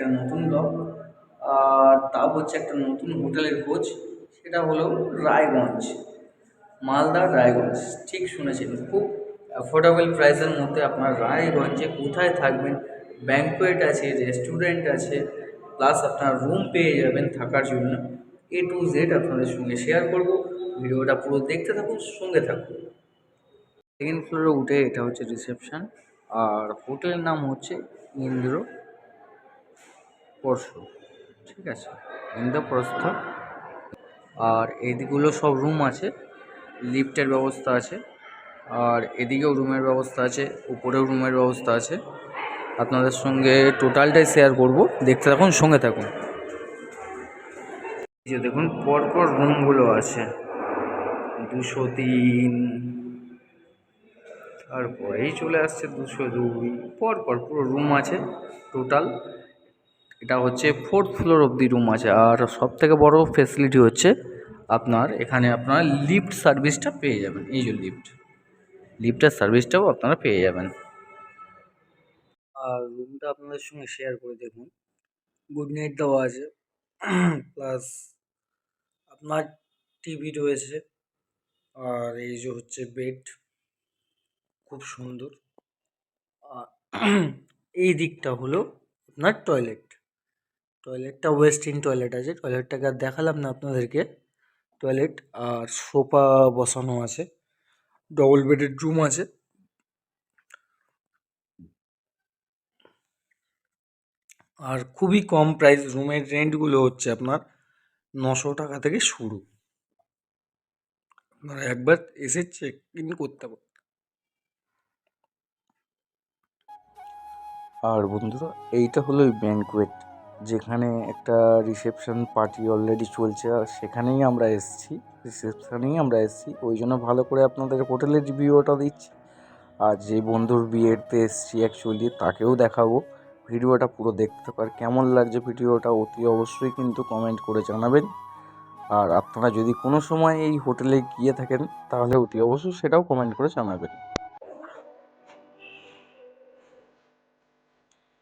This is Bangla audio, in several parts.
একটা নতুন ব্লগ। আর তা হচ্ছে একটা নতুন হোটেলের খোঁজ। সেটা হলো রায়গঞ্জ, মালদার রায়গঞ্জ। ঠিক শুনেছেন, খুব অ্যাফোর্ডেবল প্রাইসের মধ্যে আপনার রায়গঞ্জে কোথায় থাকবেন। ব্যাঙ্কোয়েট আছে, রেস্টুরেন্ট আছে, প্লাস আপনার রুম পেয়ে যাবেন থাকার জন্য। A to Z আপনাদের সঙ্গে শেয়ার করব। ভিডিওটা পুরো দেখতে থাকুন, সঙ্গে থাকুন। সেকেন্ড ফ্লোরে উঠে এটা হচ্ছে রিসেপশন। আর হোটেলের নাম হচ্ছে ইন্দ্রপ্রস্থ। ঠিক আছে, ইন্দ্রপ্রস্থ। আর এদিকগুলো সব রুম আছে, লিফটের ব্যবস্থা আছে। আর এদিকেও রুমের ব্যবস্থা আছে, উপরেও রুমের ব্যবস্থা আছে। আপনাদের সঙ্গে টোটালটাই শেয়ার করব, দেখতে থাকুন, সঙ্গে থাকুন। এই যে দেখুন, পরপর রুমগুলো আছে, 203, তারপরেই চলে আসছে 202, পরপর পুরো রুম আছে টোটাল। এটা হচ্ছে 4th ফ্লোর অবধি রুম আছে। আর সব থেকে বড় ফেসিলিটি হচ্ছে আপনার এখানে আপনারা লিফট সার্ভিসটা পেয়ে যাবেন। এই যে লিফটের সার্ভিসটাও আপনারা পেয়ে যাবেন। আর রুমটা আপনাদের সঙ্গে শেয়ার করে দেখুন। গুড নাইট দেওয়া আছে, প্লাস আপনার টিভি রয়েছে। আর এই যে হচ্ছে বেড, খুব সুন্দর। এই দিকটা হলো আপনার টয়লেটটা ওয়েস্টার্ন টয়লেট আছে। টয়লেটটাকে আর দেখালাম না আপনাদেরকে। টয়লেট আর সোফা বসানো আছে, ডবল বেডের রুম আছে। আর খুবই কম প্রাইস। রুমের রেন্টগুলো হচ্ছে আপনার 900 টাকা থেকে শুরু। আপনারা একবার এসে চেক ইন করতে পারেন। আর বন্ধুরা, এইটা হলো ওই ব্যাঙ্কোয়েট, যেখানে একটা রিসেপশন পার্টি অলরেডি চলছে। আর সেখানেই আমরা এসেছি, ওই জন্য ভালো করে আপনাদের হোটেলের রিভিউটা দিচ্ছি। আর যে বন্ধুর বিয়েতে এসেছি অ্যাকচুয়ালি, তাকেও দেখাবো। ভিডিওটা পুরো দেখতে পার, কেমন লাগছে ভিডিওটা অতি অবশ্যই কিন্তু কমেন্ট করে জানাবেন। আর আপনারা যদি কোনো সময় এই হোটেলে গিয়ে থাকেন, তাহলে অতি অবশ্যই সেটাও কমেন্ট করে জানাবেন।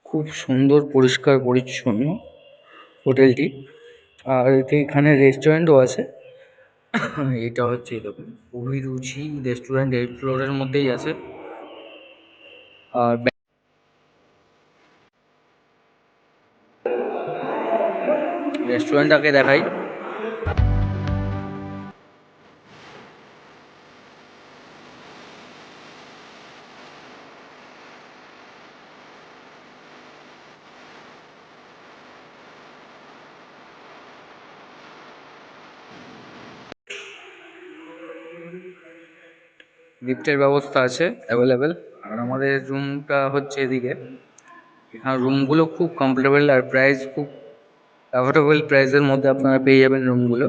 খুব সুন্দর, পরিষ্কার পরিচ্ছন্ন হোটেলটি। আর এখানে রেস্টুরেন্টও আছে। এটা হচ্ছে দেখুন, অভিরুচি রেস্টুরেন্ট 8th ফ্লোরের মধ্যেই আছে। আর রেস্টুরেন্টটাকে দেখাই। লিফটের ব্যবস্থা আছে অ্যাভেলেবেল। আর আমাদের রুমটা হচ্ছে এদিকে। এখানে রুমগুলো খুব কমফোর্টেবল, আর প্রাইস খুব অ্যাফোর্ডেবল প্রাইসের মধ্যে আপনারা পেয়ে যাবেন রুমগুলো।